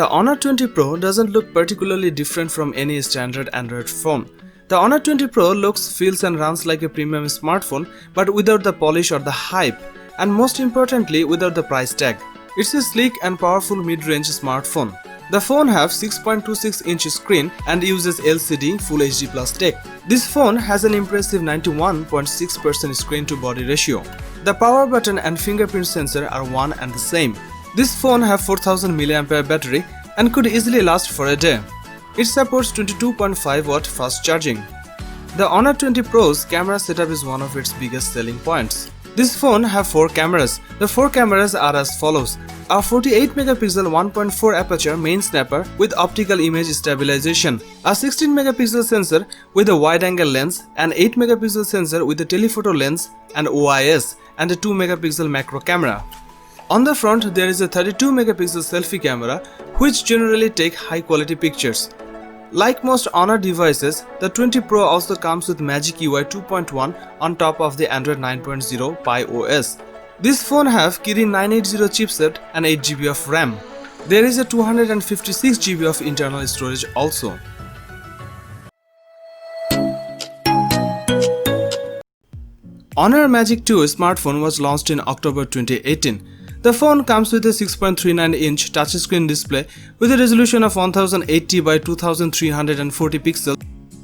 The Honor 20 Pro doesn't look particularly different from any standard Android phone. The Honor 20 Pro looks, feels and runs like a premium smartphone, but without the polish or the hype, and most importantly without the price tag. It's a sleek and powerful mid-range smartphone. The phone has 6.26-inch screen and uses LCD Full HD Plus tech. This phone has an impressive 91.6% screen-to-body ratio. The power button and fingerprint sensor are one and the same. This phone has 4000 mAh battery and could easily last for a day. It supports 22.5 watt fast charging. The Honor 20 Pro's camera setup is one of its biggest selling points. This phone has 4 cameras. The 4 cameras are as follows: a 48 megapixel 1.4 aperture main snapper with optical image stabilization, a 16 megapixel sensor with a wide angle lens, an 8 megapixel sensor with a telephoto lens and OIS, and a 2 megapixel macro camera. On the front there is a 32 megapixel selfie camera which generally take high quality pictures. Like most Honor devices, the 20 Pro also comes with Magic UI 2.1 on top of the Android 9.0 Pie OS. This phone has Kirin 980 chipset and 8GB of RAM. There is a 256GB of internal storage also. Honor Magic 2 smartphone was launched in October 2018. The phone comes with a 6.39-inch touchscreen display with a resolution of 1080 by 2340 pixels.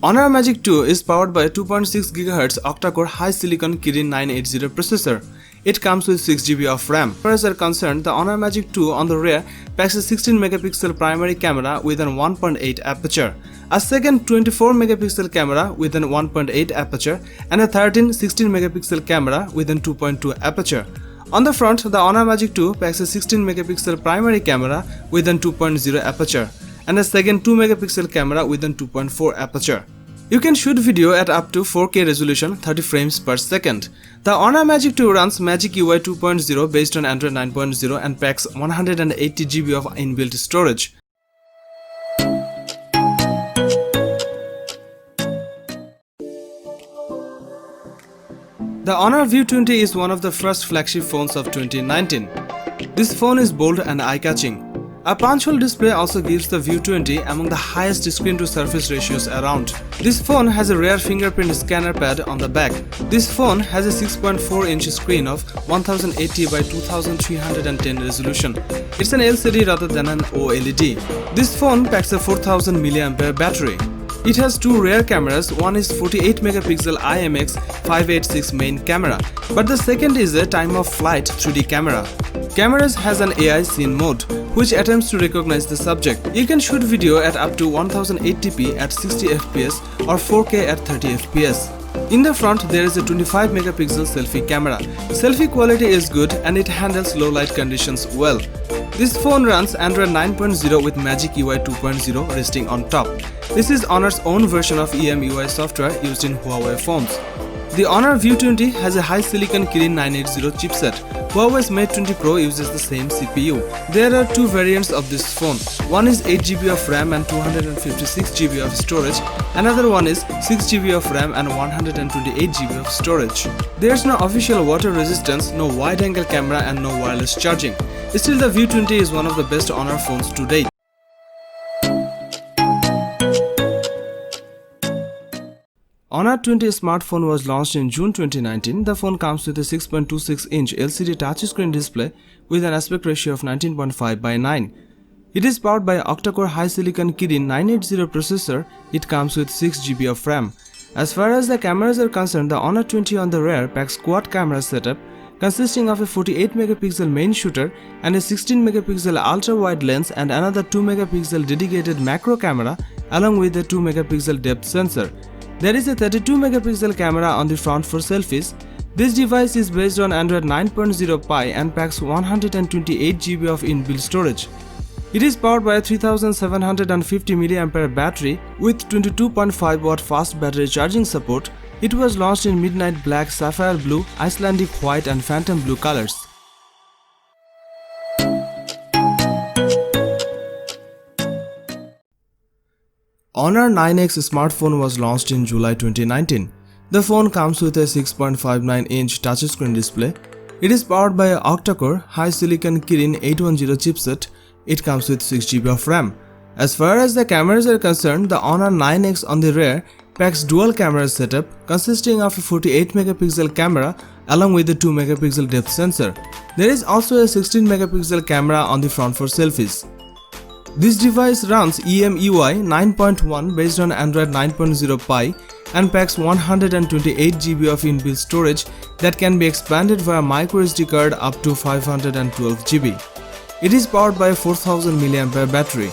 Honor Magic 2 is powered by a 2.6 GHz octa-core high silicon Kirin 980 processor. It comes with 6GB of RAM. As far as are concerned, the Honor Magic 2 on the rear packs a 16 megapixel primary camera with an 1.8 aperture, a second 24 megapixel camera with an 1.8 aperture, and a 16 megapixel camera with an 2.2 aperture. On the front, the Honor Magic 2 packs a 16 megapixel primary camera with an 2.0 aperture and a second 2 megapixel camera with an 2.4 aperture. You can shoot video at up to 4K resolution 30 frames per second. The Honor Magic 2 runs Magic UI 2.0 based on Android 9.0 and packs 180GB of inbuilt storage. The Honor View 20 is one of the first flagship phones of 2019. This phone is bold and eye-catching. A punch-hole display also gives the View 20 among the highest screen-to-surface ratios around. This phone has a rear fingerprint scanner pad on the back. This phone has a 6.4-inch screen of 1080 by 2310 resolution. It's an LCD rather than an OLED. This phone packs a 4000 mAh battery. It has 2 rear cameras, one is 48 megapixel IMX586 main camera, but the second is a time of flight 3D camera. Cameras has an AI scene mode, which attempts to recognize the subject. You can shoot video at up to 1080p at 60 fps or 4K at 30 fps. In the front there is a 25 megapixel selfie camera. Selfie quality is good and it handles low light conditions well. This phone runs Android 9.0 with Magic UI 2.0 resting on top. This is Honor's own version of EMUI software used in Huawei phones. The Honor View 20 has a high silicon Kirin 980 chipset. Huawei's Mate 20 Pro uses the same CPU. There are 2 variants of this phone. One is 8GB of RAM and 256GB of storage. Another one is 6GB of RAM and 128GB of storage. There's no official water resistance, no wide-angle camera and no wireless charging. Still, the View 20 is one of the best Honor phones to date. Honor 20 smartphone was launched in June 2019. The phone comes with a 6.26-inch LCD touchscreen display with an aspect ratio of 19.5:9. It is powered by an octa-core high silicon Kirin 980 processor. It comes with 6GB of RAM. As far as the cameras are concerned, the Honor 20 on the rear packs quad camera setup consisting of a 48 megapixel main shooter and a 16 megapixel ultra-wide lens and another 2 megapixel dedicated macro camera along with a 2 megapixel depth sensor. There is a 32 megapixel camera on the front for selfies. This device is based on Android 9.0 Pie and packs 128GB of inbuilt storage. It is powered by a 3750 mAh battery with 22.5 watt fast battery charging support. It was launched in midnight black, sapphire blue, Icelandic white and phantom blue colors. Honor 9X smartphone was launched in July 2019. The phone comes with a 6.59-inch touchscreen display. It is powered by an octa-core high silicon Kirin 810 chipset It comes with 6GB of RAM. As far as the cameras are concerned, the Honor 9X on the rear packs dual camera setup consisting of a 48 megapixel camera along with a 2 megapixel depth sensor. There is also a 16 megapixel camera on the front for selfies. This device runs EMUI 9.1 based on Android 9.0 Pie and packs 128GB of inbuilt storage that can be expanded via microSD card up to 512GB. It is powered by a 4000 mAh battery.